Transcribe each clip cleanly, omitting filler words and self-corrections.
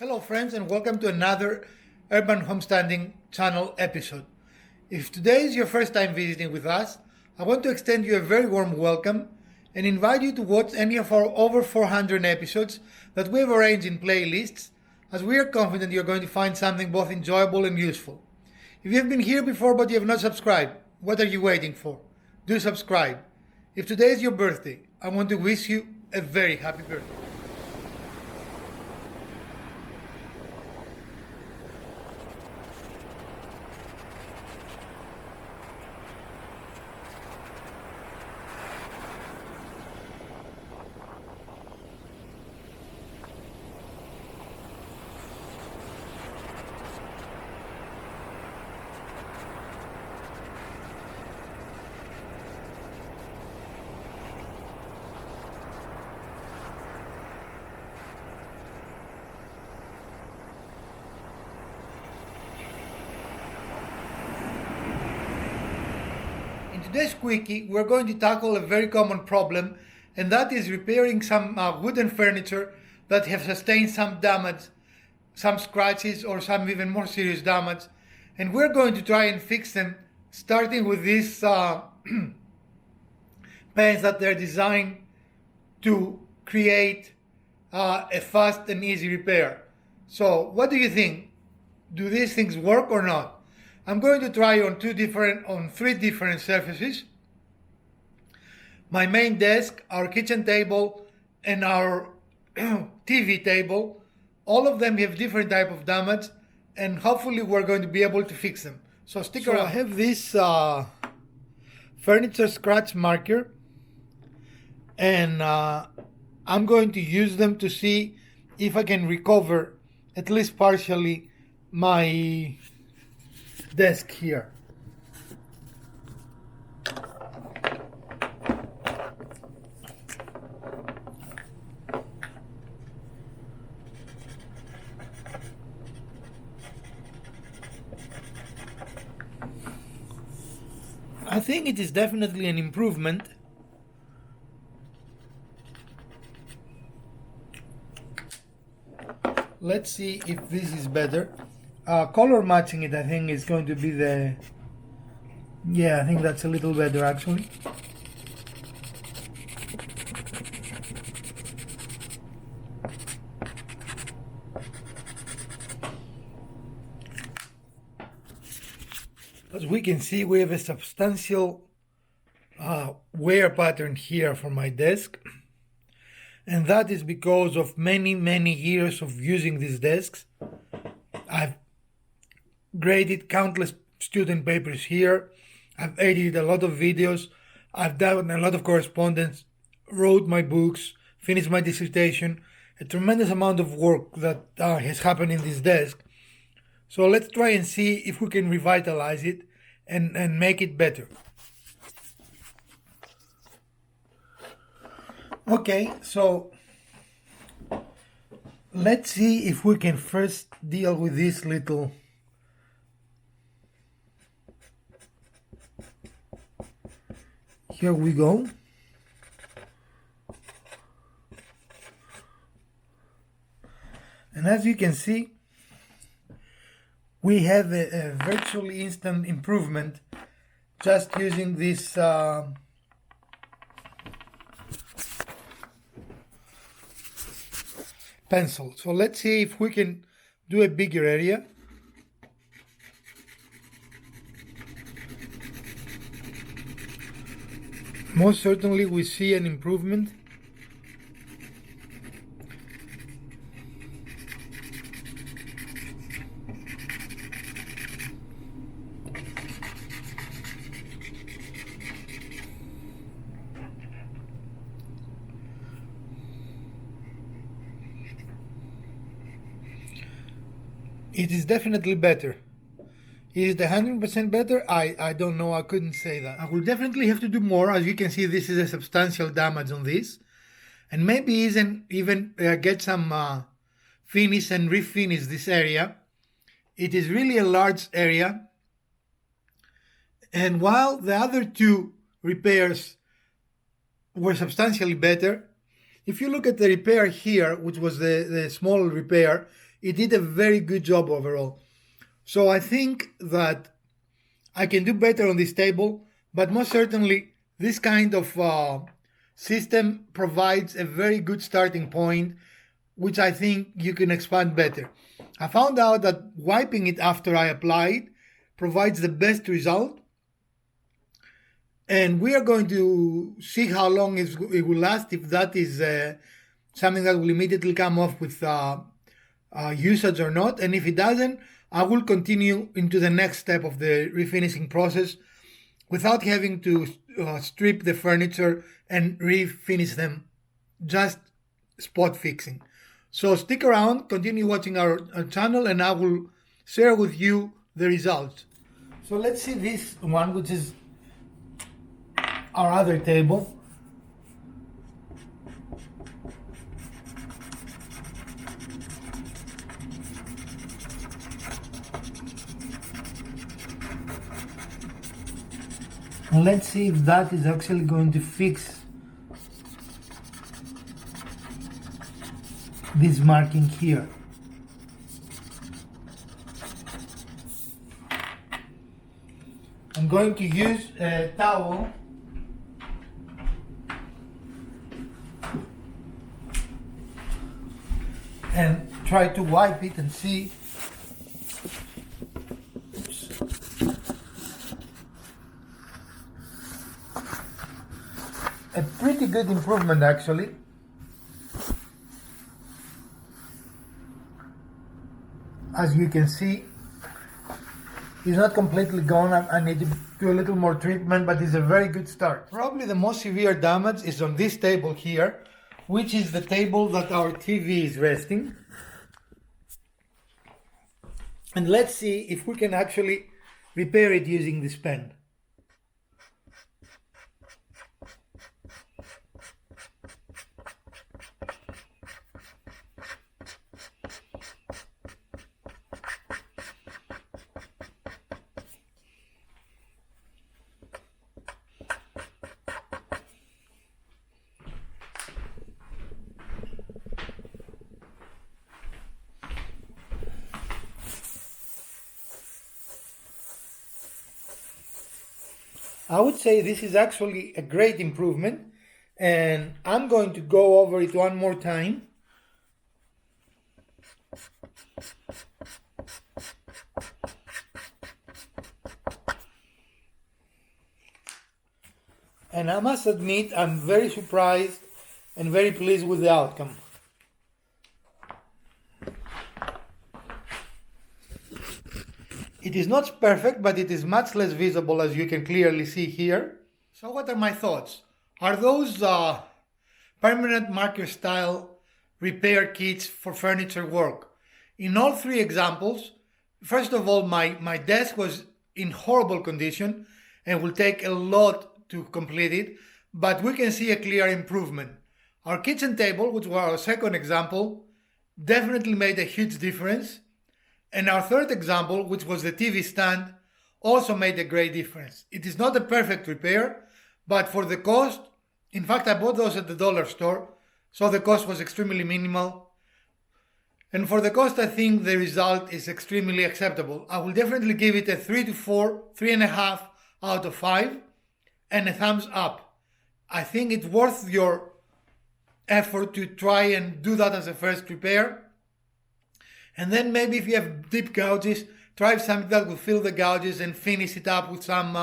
Hello friends and welcome to another Urban Homesteading channel episode. If today is your first time visiting with us, I want to extend you a very warm welcome and invite you to watch any of our over 400 episodes that we have arranged in playlists, as we are confident you're going to find something both enjoyable and useful. If you have been here before but you have not subscribed, what are you waiting for? Do subscribe. If today is your birthday, I want to wish you a very happy birthday. In today's quickie, we're going to tackle a very common problem, and that is repairing some wooden furniture that have sustained some damage, some scratches, or some even more serious damage. And we're going to try and fix them, starting with these pens that they're designed to create a fast and easy repair. So, what do you think? Do these things work or not? I'm going to try on three different surfaces. My main desk, our kitchen table, and our TV table. All of them have different type of damage, and hopefully we're going to be able to fix them. So stick around. I have this furniture scratch marker, and I'm going to use them to see if I can recover at least partially my desk here. I think it is definitely an improvement. Let's see if this is better. Color matching it, I think, is going to be the... Yeah, I think that's a little better actually. As we can see, we have a substantial wear pattern here for my desk. And that is because of many years of using these desks. I've graded countless student papers here. I've edited a lot of videos. I've done a lot of correspondence, wrote my books, finished my dissertation. A tremendous amount of work that has happened in this desk. So let's try and see if we can revitalize it and make it better. Okay, so let's see if we can first deal with this little here we go. And as you can see, we have a virtually instant improvement just using this pencil. So let's see if we can do a bigger area. Most certainly we see an improvement. It is definitely better. Is it 100% better? I don't know. I couldn't say that. I will definitely have to do more. As you can see, this is a substantial damage on this. And maybe even get some finish and refinish this area. It is really a large area. And while the other two repairs were substantially better, if you look at the repair here, which was the small repair, it did a very good job overall. So I think that I can do better on this table, but most certainly this kind of system provides a very good starting point, which I think you can expand better. I found out that wiping it after I apply it provides the best result, and we are going to see how long it will last, if that is something that will immediately come off with usage or not. And if it doesn't, I will continue into the next step of the refinishing process without having to strip the furniture and refinish them, just spot fixing. So stick around, continue watching our channel, and I will share with you the results. So let's see this one, which is our other table. And let's see if that is actually going to fix this marking here. I'm going to use a towel and try to wipe it and see. A pretty good improvement actually. As you can see, it's not completely gone. I need to do a little more treatment, but it's a very good start. Probably the most severe damage is on this table here, which is the table that our TV is resting. And let's see if we can actually repair it using this pen. I would say this is actually a great improvement, and I'm going to go over it one more time. And I must admit, I'm very surprised and very pleased with the outcome. It is not perfect, but it is much less visible, as you can clearly see here. So what are my thoughts? Are those permanent marker style repair kits for furniture work? In all three examples, first of all, my desk was in horrible condition and will take a lot to complete it, but we can see a clear improvement. Our kitchen table, which was our second example, definitely made a huge difference. And our third example, which was the TV stand, also made a great difference. It is not a perfect repair, but for the cost, in fact I bought those at the dollar store, so the cost was extremely minimal. And for the cost, I think the result is extremely acceptable. I will definitely give it a 3 to 4, 3.5 out of 5, and a thumbs up. I think it's worth your effort to try and do that as a first repair. And then maybe if you have deep gouges, try something that will fill the gouges and finish it up with some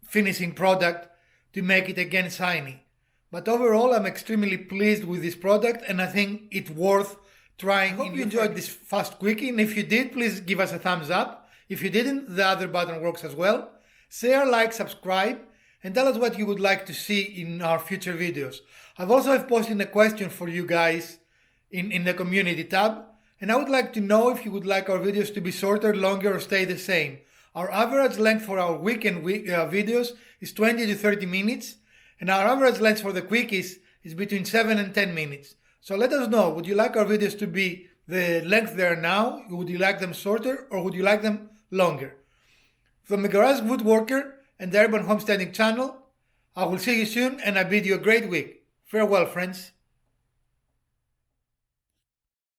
finishing product to make it again shiny. But overall, I'm extremely pleased with this product, and I think it's worth trying. I hope you enjoyed this fast quickie, and if you did, please give us a thumbs up. If you didn't, the other button works as well. Share, like, subscribe, and tell us what you would like to see in our future videos. I've also posted a question for you guys in the community tab, and I would like to know if you would like our videos to be shorter, longer, or stay the same. Our average length for our weekend videos is 20 to 30 minutes, and our average length for the quickies is between 7 and 10 minutes. So let us know, would you like our videos to be the length they are now? Would you like them shorter, or would you like them longer? From the Garage Woodworker and the Urban Homesteading channel, I will see you soon, and I bid you a great week. Farewell, friends.